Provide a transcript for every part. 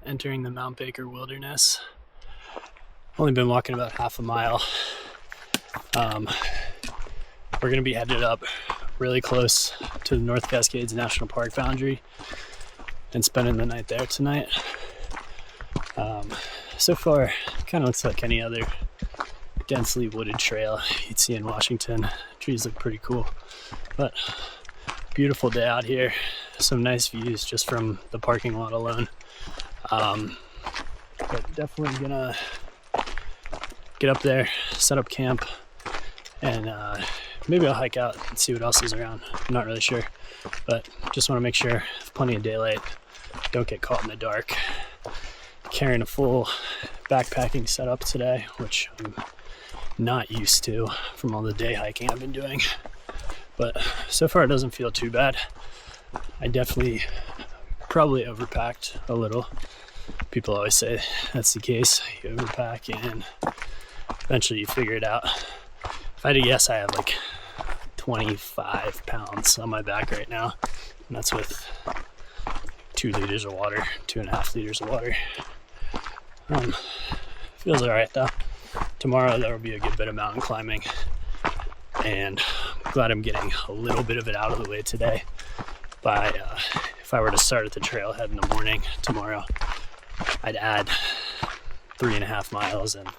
entering the Mount Baker Wilderness. Only been walking about half a mile. We're gonna be headed up really close to the North Cascades National Park boundary and spending the night there tonight. So far, kind of looks like any other densely wooded trail you'd see in Washington. Trees look pretty cool, but beautiful day out here. Some nice views just from the parking lot alone. But definitely gonna get up there, set up camp, and maybe I'll hike out and see what else is around. I'm not really sure, but just want to make sure I have plenty of daylight, don't get caught in the dark. Carrying a full backpacking setup today, which I'm not used to from all the day hiking I've been doing, but so far it doesn't feel too bad. I definitely probably overpacked a little. People always say that's the case. You overpack and eventually you figure it out. If I had to guess, I have like 25 pounds on my back right now, and that's with 2 liters of water, 2.5 liters of water. Feels all right though. Tomorrow there will be a good bit of mountain climbing, and I'm glad I'm getting a little bit of it out of the way today. If I were to start at the trailhead in the morning tomorrow, I'd add 3.5 miles and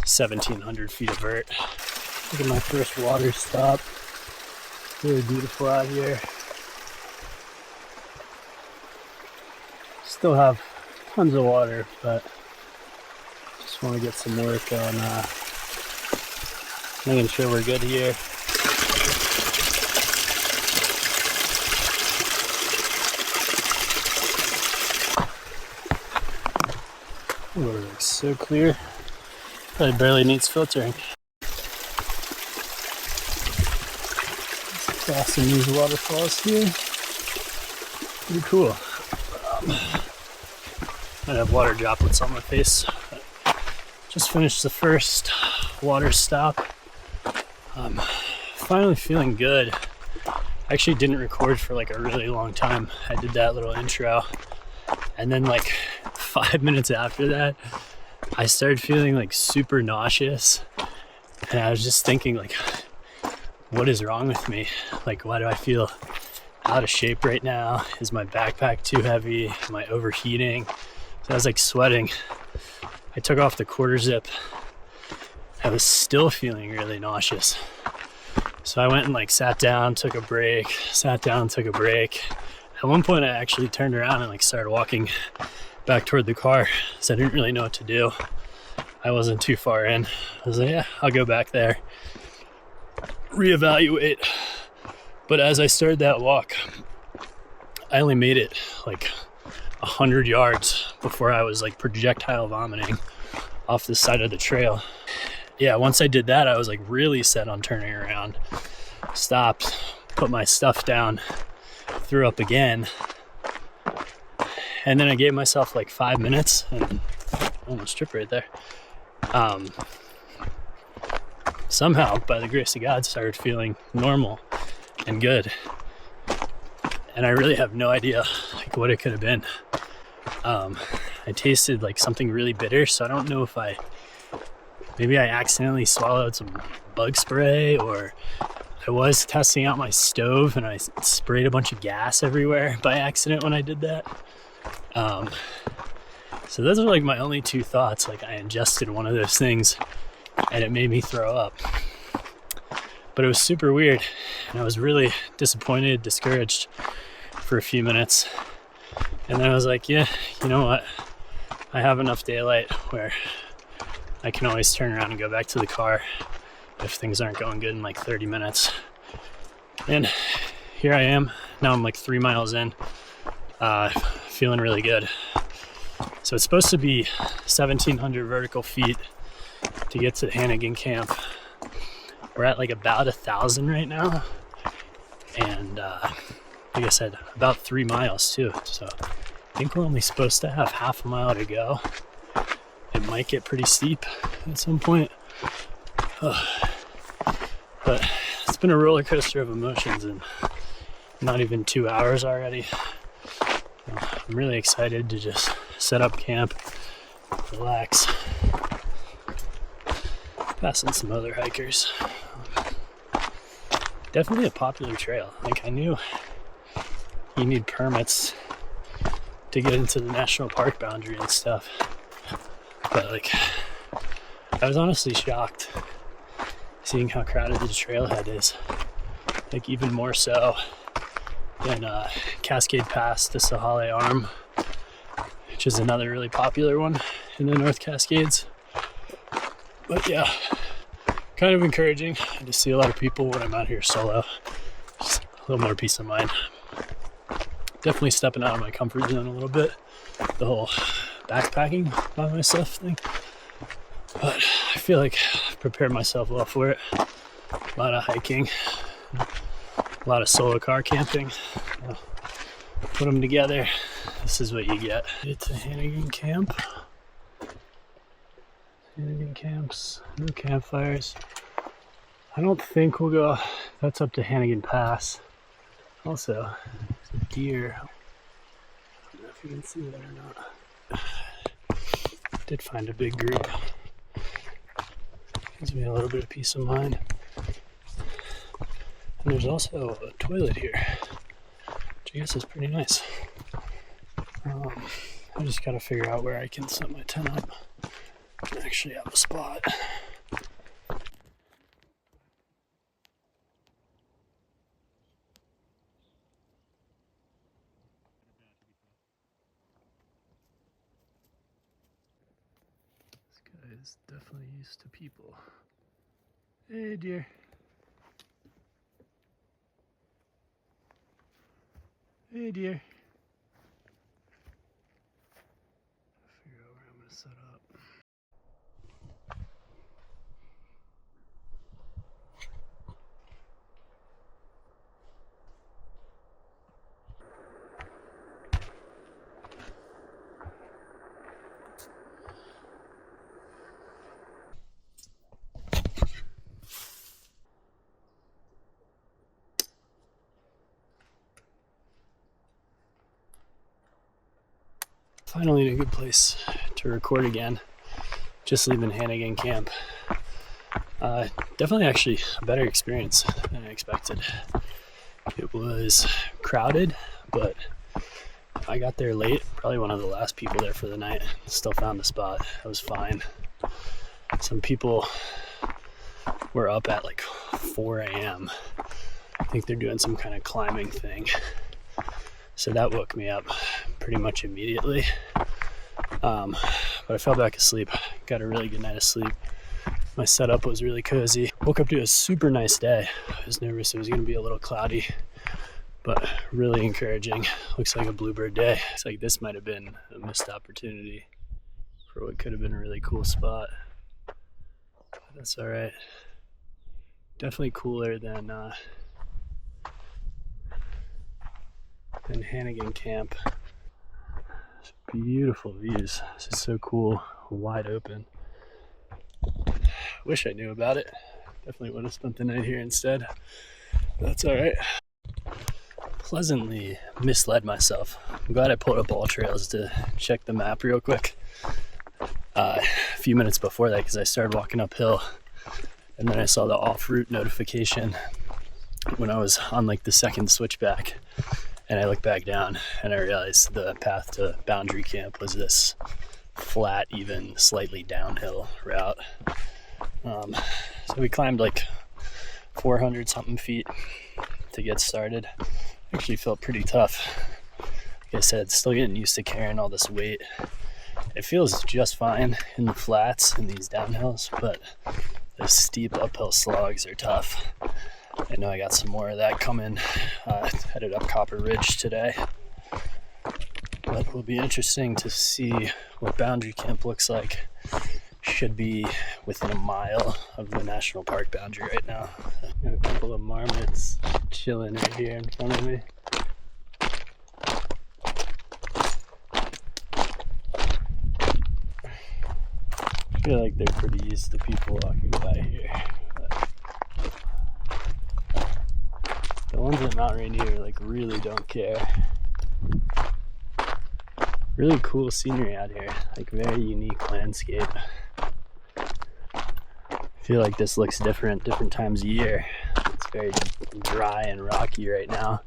1,700 feet of vert. Look at my first water stop. Really beautiful out here. Still have tons of water, but just want to get some work on making sure we're good here. Water looks so clear. Probably barely needs filtering. Crossing these waterfalls here. Pretty cool. I have water droplets on my face. Just finished the first water stop. Finally feeling good. I actually didn't record for like a really long time. I did that little intro, and then like 5 minutes after that, I started feeling like super nauseous, and I was just thinking like, what is wrong with me? Like, why do I feel out of shape right now? Is my backpack too heavy? Am I overheating? So I was like sweating. I took off the quarter zip. I was still feeling really nauseous. So I went and like sat down, took a break, sat down, took a break. At one point I actually turned around and like started walking back toward the car, so I didn't really know what to do. I wasn't too far in. I was like, yeah, I'll go back there, reevaluate. But as I started that walk, I only made it like 100 yards before I was like projectile vomiting off the side of the trail. Yeah, once I did that, I was like really set on turning around. Stopped, put my stuff down, threw up again, and then I gave myself like 5 minutes and almost tripped right there. Somehow, by the grace of God, started feeling normal and good. And I really have no idea like what it could have been. I tasted like something really bitter, so I don't know if maybe I accidentally swallowed some bug spray, or I was testing out my stove and I sprayed a bunch of gas everywhere by accident when I did that. So those are like my only two thoughts. Like, I ingested one of those things and it made me throw up. But it was super weird, and I was really disappointed, discouraged for a few minutes. And then I was like, yeah, you know what? I have enough daylight where I can always turn around and go back to the car if things aren't going good in like 30 minutes. And here I am. Now I'm like 3 miles in, feeling really good. So it's supposed to be 1,700 vertical feet to get to Hannigan Camp. We're at like about 1,000 right now, and like I said, about 3 miles too. So I think we're only supposed to have half a mile to go. It might get pretty steep at some point. But it's been a roller coaster of emotions, and not even 2 hours already. I'm really excited to just set up camp, relax, passing some other hikers. Definitely a popular trail. Like, I knew you need permits to get into the national park boundary and stuff, but like, I was honestly shocked seeing how crowded the trailhead is. Like, even more so than Cascade Pass to Sahale Arm, which is another really popular one in the North Cascades. But yeah, kind of encouraging to see a lot of people when I'm out here solo. Just a little more peace of mind. Definitely stepping out of my comfort zone a little bit, the whole backpacking by myself thing. But I feel like I've prepared myself well for it. A lot of hiking, a lot of solo car camping. You know, put them together, this is what you get. Get to Hannigan Camp. Hannigan Camps, no campfires. I don't think we'll go, that's up to Hannigan Pass. Also, there's a deer. I don't know if you can see that or not. Did find a big group. Gives me a little bit of peace of mind. And there's also a toilet here, which I guess is pretty nice. I just gotta figure out where I can set my tent up. I actually have a spot. This guy is definitely used to people. Hey, dear. Hey, dear. Figure out where I'm gonna set up. Finally in a good place to record again. Just leaving Hannigan Camp. Definitely actually a better experience than I expected. It was crowded, but I got there late, probably one of the last people there for the night. Still found the spot. It was fine. Some people were up at like 4 a.m. I think they're doing some kind of climbing thing. So that woke me up pretty much immediately. But I fell back asleep. Got a really good night of sleep. My setup was really cozy. Woke up to a super nice day. I was nervous it was going to be a little cloudy, but really encouraging. Looks like a bluebird day. Looks like this might have been a missed opportunity for what could have been a really cool spot. But that's all right. Definitely cooler than Hannigan Camp. Beautiful views. This is so cool, wide open. Wish I knew about it. Definitely would have spent the night here instead. But that's all right. Pleasantly misled myself. I'm glad I pulled up All Trails to check the map real quick a few minutes before that, because I started walking uphill and then I saw the off route notification when I was on like the second switchback. And I looked back down and I realized the path to Boundary Camp was this flat, even slightly downhill route. So we climbed like 400 something feet to get started. Actually felt pretty tough. Like I said, still getting used to carrying all this weight. It feels just fine in the flats in these downhills, but the steep uphill slogs are tough. I know I got some more of that coming. Headed up Copper Ridge today. But it will be interesting to see what Boundary Camp looks like. Should be within a mile of the national park boundary right now. Got a couple of marmots chilling right here in front of me. I feel like they're pretty used to people walking by here. The ones at Mount Rainier like really don't care. Really cool scenery out here, like very unique landscape. I feel like this looks different times of year. It's very dry and rocky right now.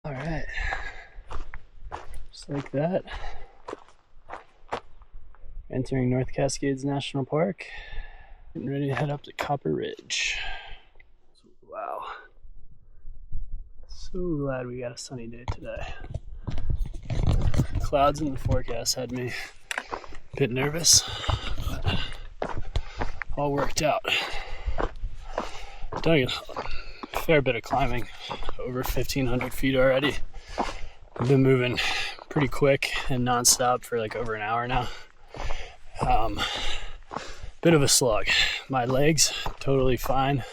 All right, just like that. Entering North Cascades National Park. Getting ready to head up to Copper Ridge. Wow. So glad we got a sunny day today. Clouds in the forecast had me a bit nervous, but all worked out. Done a fair bit of climbing, over 1,500 feet already. I've been moving pretty quick and nonstop for like over an hour now. Bit of a slog. My legs, totally fine.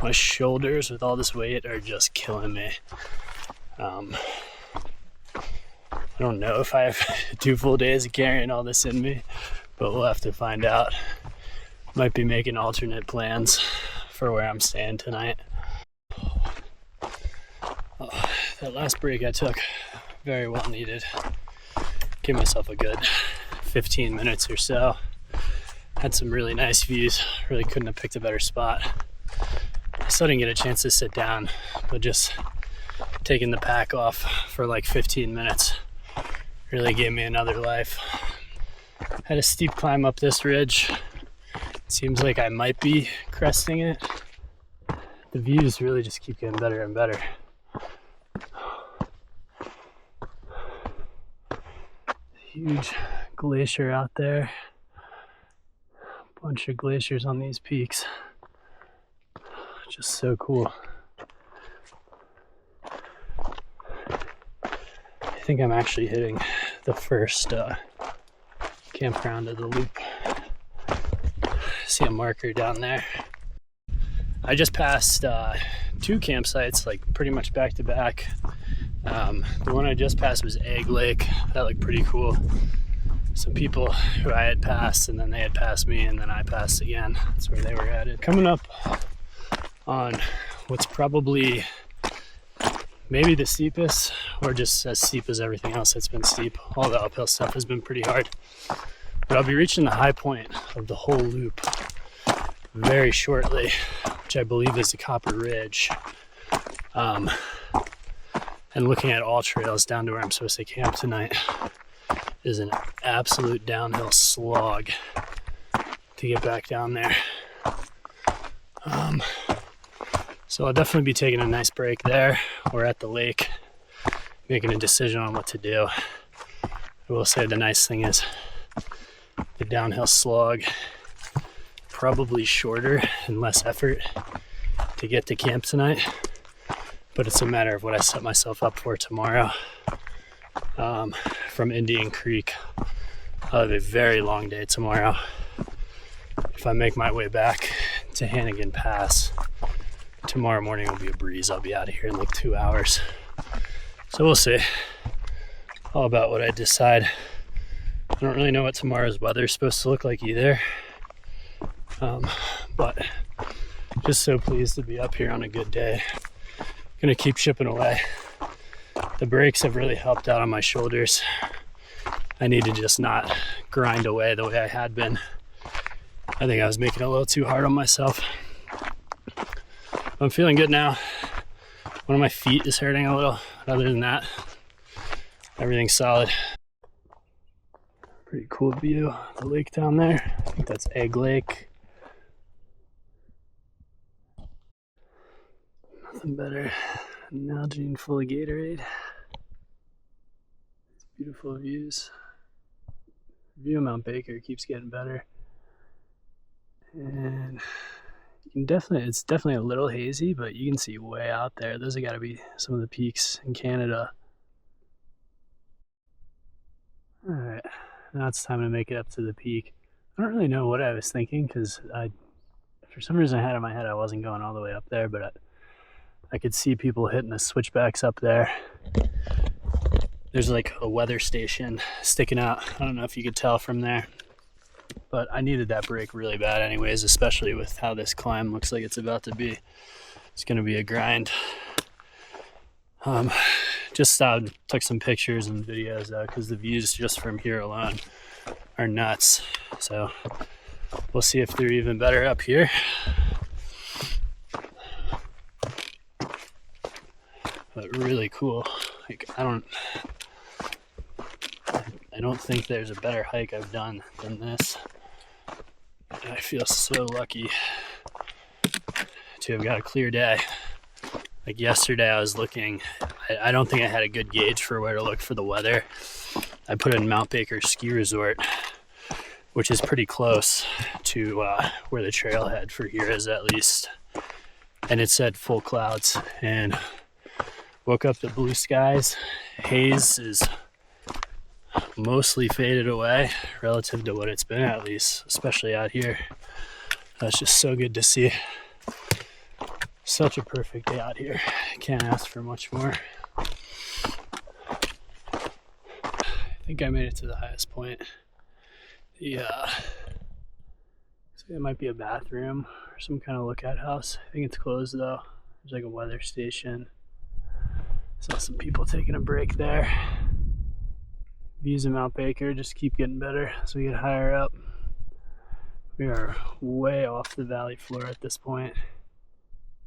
My shoulders with all this weight are just killing me. I don't know if I have 2 full days of carrying all this in me, but we'll have to find out. Might be making alternate plans for where I'm staying tonight. Oh, that last break I took, very well needed. Give myself a good 15 minutes or so. Had some really nice views. Really couldn't have picked a better spot. I still didn't get a chance to sit down, but just taking the pack off for like 15 minutes really gave me another life. Had a steep climb up this ridge. Seems like I might be cresting it. The views really just keep getting better and better. Huge glacier out there. Bunch of glaciers on these peaks. Just so cool. I think I'm actually hitting the first campground of the loop. See a marker down there. I just passed 2 campsites, like pretty much back to back. The one I just passed was Egg Lake. That looked pretty cool. Some people who I had passed, and then they had passed me, and then I passed again. That's where they were headed. Coming up on what's probably maybe the steepest, or just as steep as everything else that's been steep. All the uphill stuff has been pretty hard. But I'll be reaching the high point of the whole loop very shortly, which I believe is the Copper Ridge. And looking at all trails down to where I'm supposed to camp tonight is an absolute downhill slog to get back down there. So I'll definitely be taking a nice break there or at the lake, making a decision on what to do. I will say the nice thing is the downhill slog, probably shorter and less effort to get to camp tonight, but it's a matter of what I set myself up for tomorrow. From Indian Creek, I'll have a very long day tomorrow. If I make my way back to Hannigan Pass, tomorrow morning will be a breeze. I'll be out of here in like 2 hours. So we'll see. All about what I decide. I don't really know what tomorrow's weather is supposed to look like either. But just so pleased to be up here on a good day. Gonna keep chipping away. The brakes have really helped out on my shoulders. I need to just not grind away the way I had been. I think I was making it a little too hard on myself. I'm feeling good now. One of my feet is hurting a little. Other than that, everything's solid. Pretty cool view of the lake down there. I think that's Egg Lake. Nothing better than Nalgene full of Gatorade. It's beautiful views. View of Mount Baker keeps getting better. And you can it's definitely a little hazy, but you can see way out there. Those have got to be some of the peaks in Canada. All right, now it's time to make it up to the peak. I don't really know what I was thinking, because for some reason I had in my head I wasn't going all the way up there, but I could see people hitting the switchbacks up there. There's like a weather station sticking out. I don't know if you could tell from there, but I needed that break really bad anyways, especially with how this climb looks like it's about to be. It's going to be a grind. Just took some pictures and videos though, because the views just from here alone are nuts. So we'll see if they're even better up here. But really cool. Like I don't think there's a better hike I've done than this. And I feel so lucky to have got a clear day. Like yesterday I was looking, I don't think I had a good gauge for where to look for the weather. I put in Mount Baker Ski Resort, which is pretty close to where the trailhead for here is at least. And it said full clouds, and woke up to blue skies. Haze is mostly faded away relative to what it's been, at least, especially out here. That's just so good to see. Such a perfect day out here. Can't ask for much more. I think I made it to the highest point. So it might be a bathroom or some kind of lookout house. I think it's closed though. There's like a weather station. Saw some people taking a break there. Views of Mount Baker just keep getting better as we get higher up. We are way off the valley floor at this point.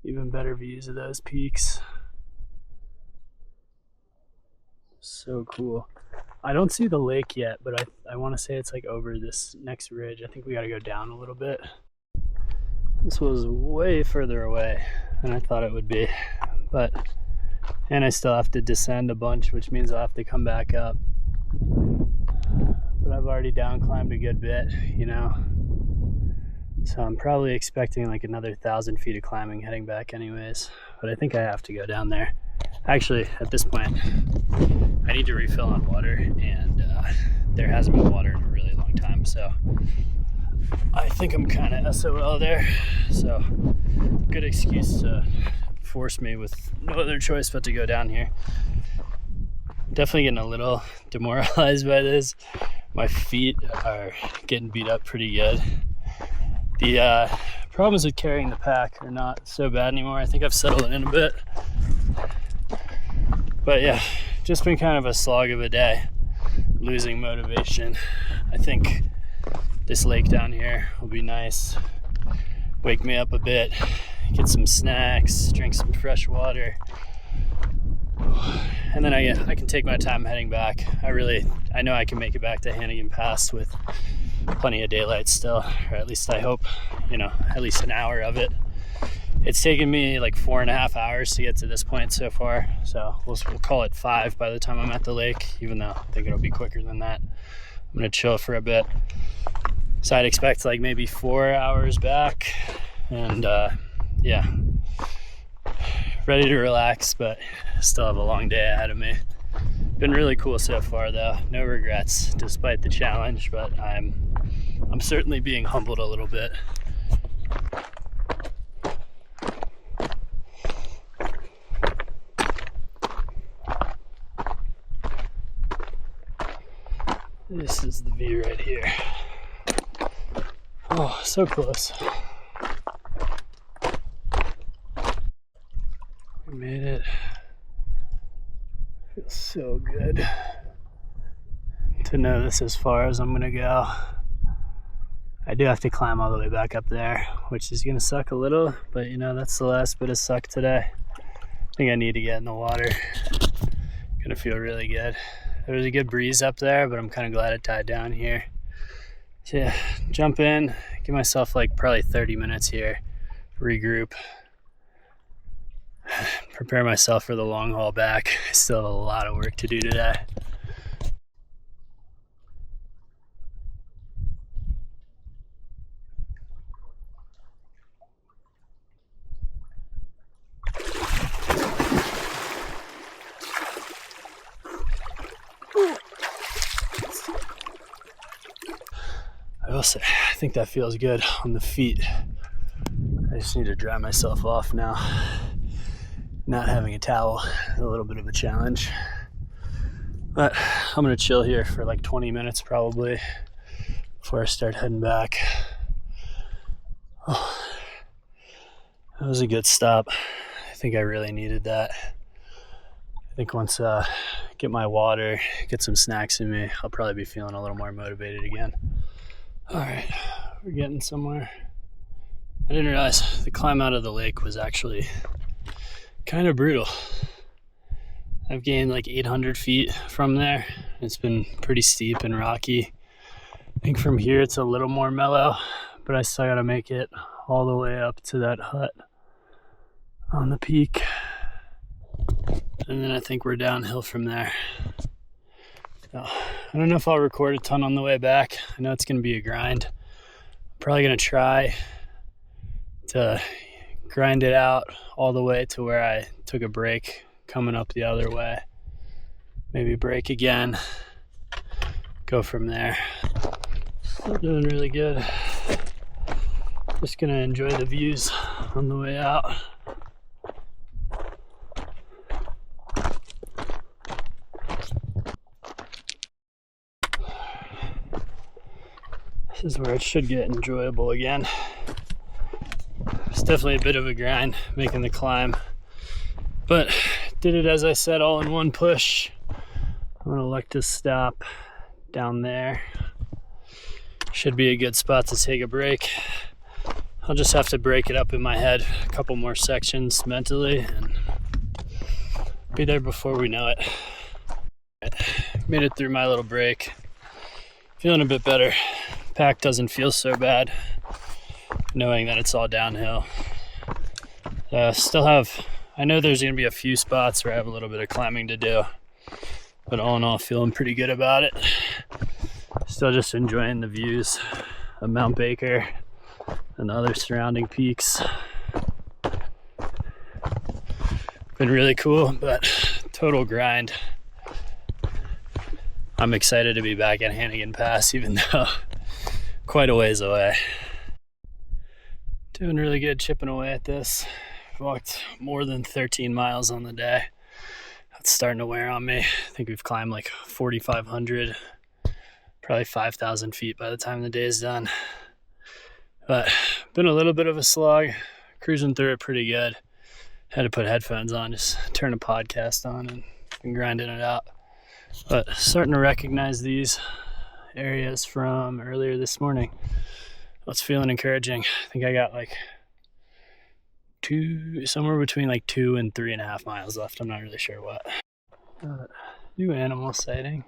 Even better views of those peaks. So cool. I don't see the lake yet, but I want to say it's like over this next ridge. I think we got to go down a little bit. This was way further away than I thought it would be, and I still have to descend a bunch, which means I'll have to come back up. But I've already down climbed a good bit, you know. So I'm probably expecting like another 1,000 feet of climbing heading back anyways, but I think I have to go down there. Actually, at this point, I need to refill on water, and there hasn't been water in a really long time, so I think I'm kind of SOL there. So good excuse to force me with no other choice but to go down here. Definitely getting a little demoralized by this. My feet are getting beat up pretty good. The problems with carrying the pack are not so bad anymore. I think I've settled in a bit. But yeah, just been kind of a slog of a day. Losing motivation. I think this lake down here will be nice. Wake me up a bit. Get some snacks, drink some fresh water. And then I can take my time heading back. I know I can make it back to Hannigan Pass with plenty of daylight still, or at least I hope, at least an hour of it. It's taken me like 4.5 hours to get to this point so far, so we'll call it 5 by the time I'm at the lake, even though I think it'll be quicker than that. I'm gonna chill for a bit. So I'd expect like maybe 4 hours back, and yeah, ready to relax, but still have a long day ahead of me. Been really cool so far though, no regrets despite the challenge, but I'm certainly being humbled a little bit. This is the view right here. Oh, so close. We made it. Feels so good to know this as far as I'm gonna go. I do have to climb all the way back up there, which is gonna suck a little, but that's the last bit of suck today. I think I need to get in the water. Gonna feel really good. There was a good breeze up there, but I'm kind of glad it died down here. So yeah, jump in, give myself like probably 30 minutes here, regroup, prepare myself for the long haul back. I still have a lot of work to do today. I will say, I think that feels good on the feet. I just need to dry myself off now. Not having a towel is a little bit of a challenge. But I'm gonna chill here for like 20 minutes probably before I start heading back. Oh, that was a good stop. I think I really needed that. think once get my water, get some snacks in me, I'll probably be feeling a little more motivated again. All right, we're getting somewhere. I didn't realize the climb out of the lake was actually kind of brutal. I've gained like 800 feet from there. It's been pretty steep and rocky. I think from here it's a little more mellow, but I still gotta make it all the way up to that hut on the peak. And then I think we're downhill from there. So, I don't know if I'll record a ton on the way back. I know it's gonna be a grind. I'm probably gonna try to grind it out all the way to where I took a break coming up the other way. Maybe break again, go from there. Still doing really good. Just gonna enjoy the views on the way out. This is where it should get enjoyable again. It's definitely a bit of a grind making the climb, but did it, as I said, all in one push. I'm gonna elect to stop down there. Should be a good spot to take a break. I'll just have to break it up in my head a couple more sections mentally and be there before we know it. Made it through my little break. Feeling a bit better. Pack doesn't feel so bad, knowing that it's all downhill. I know there's gonna be a few spots where I have a little bit of climbing to do, but all in all, feeling pretty good about it. Still just enjoying the views of Mount Baker and the other surrounding peaks. Been really cool, but total grind. I'm excited to be back at Hannigan Pass, even though quite a ways away. Doing really good chipping away at this. I've walked more than 13 miles on the day. That's starting to wear on me. I think we've climbed like 4,500, probably 5,000 feet by the time the day is done. But been a little bit of a slog, cruising through it pretty good. Had to put headphones on, just turn a podcast on and been grinding it out. But starting to recognize these areas from earlier this morning. It's feeling encouraging. I think I got like somewhere between like 2 and 3.5 miles left. I'm not really sure what. New animal sighting.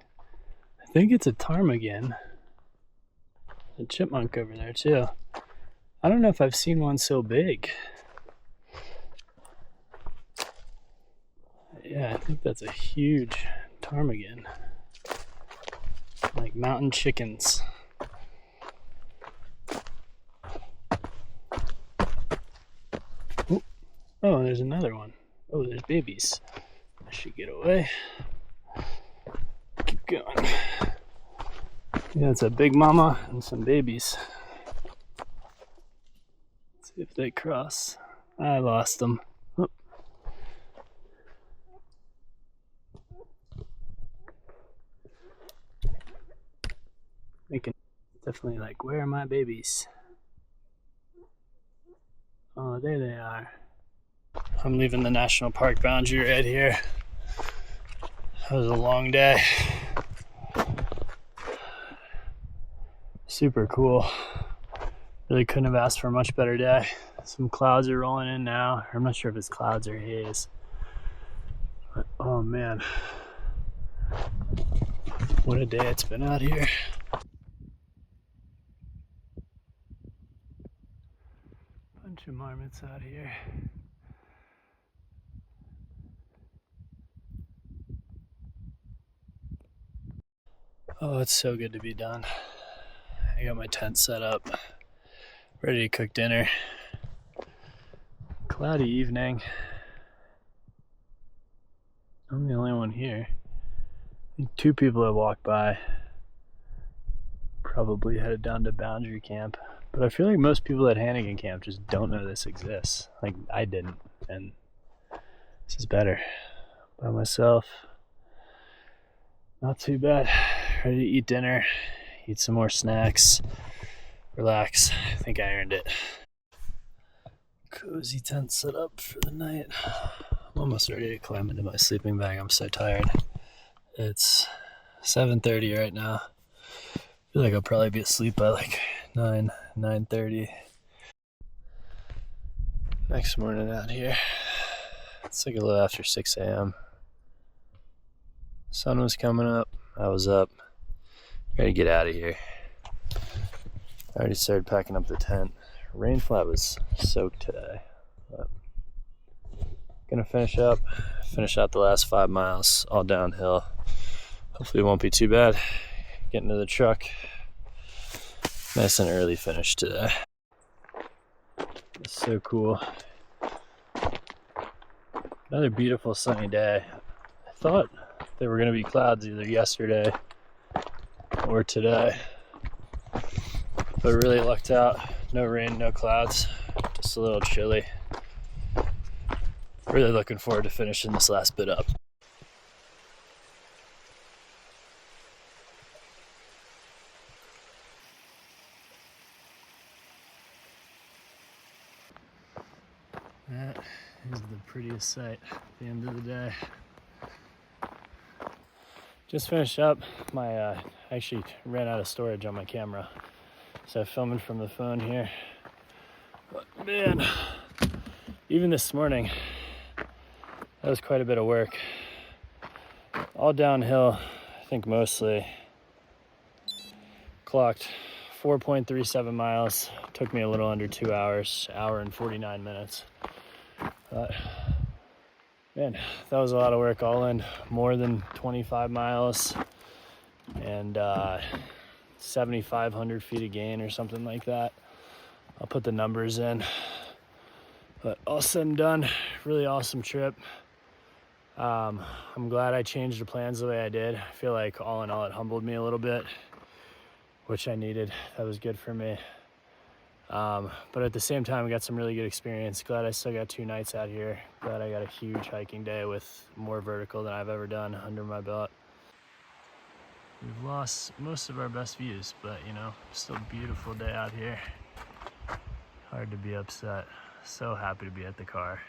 I think it's a ptarmigan. A chipmunk over there too. I don't know if I've seen one so big. Yeah, I think that's a huge ptarmigan. Like mountain chickens. Oh, there's another one. Oh, there's babies. I should get away. Keep going. Yeah, it's a big mama and some babies. Let's see if they cross. I lost them. Oh. Making definitely like, where are my babies? Oh, there they are. I'm leaving the national park boundary right here. That was a long day. Super cool. Really couldn't have asked for a much better day. Some clouds are rolling in now. I'm not sure if it's clouds or haze. But, oh man. What a day it's been out here. Bunch of marmots out here. Oh, it's so good to be done. I got my tent set up, ready to cook dinner. Cloudy evening. I'm the only one here. I think 2 people have walked by. Probably headed down to Boundary Camp. But I feel like most people at Hannigan Camp just don't know this exists. Like I didn't, and this is better. By myself. Not too bad. Ready to eat dinner, eat some more snacks, relax. I think I earned it. Cozy tent set up for the night. I'm almost ready to climb into my sleeping bag. I'm so tired. It's 7:30 right now. I feel like I'll probably be asleep by like 9:30. Next morning out here. It's like a little after 6 a.m. Sun was coming up. I was up. Ready to get out of here. I already started packing up the tent. Rain flat was soaked today. But gonna finish out the last 5 miles, all downhill. Hopefully it won't be too bad. Get into the truck. Nice and early finish today. It's so cool. Another beautiful sunny day. I thought there were gonna be clouds either yesterday or today, but really lucked out. No rain, no clouds, just a little chilly. Really looking forward to finishing this last bit up. That is the prettiest sight at the end of the day. Just finished up. I actually ran out of storage on my camera, so I'm filming from the phone here. But man, even this morning, that was quite a bit of work. All downhill, I think mostly. Clocked 4.37 miles. Took me a little under 2 hours, hour and 49 minutes. But man, that was a lot of work all in. More than 25 miles and 7,500 feet of gain or something like that. I'll put the numbers in. But all said and done, really awesome trip. I'm glad I changed the plans the way I did. I feel like all in all it humbled me a little bit, which I needed. That was good for me. But at the same time, I got some really good experience. Glad I still got 2 nights out here. Glad I got a huge hiking day with more vertical than I've ever done under my belt. We've lost most of our best views, but you know, still a beautiful day out here. Hard to be upset. So happy to be at the car.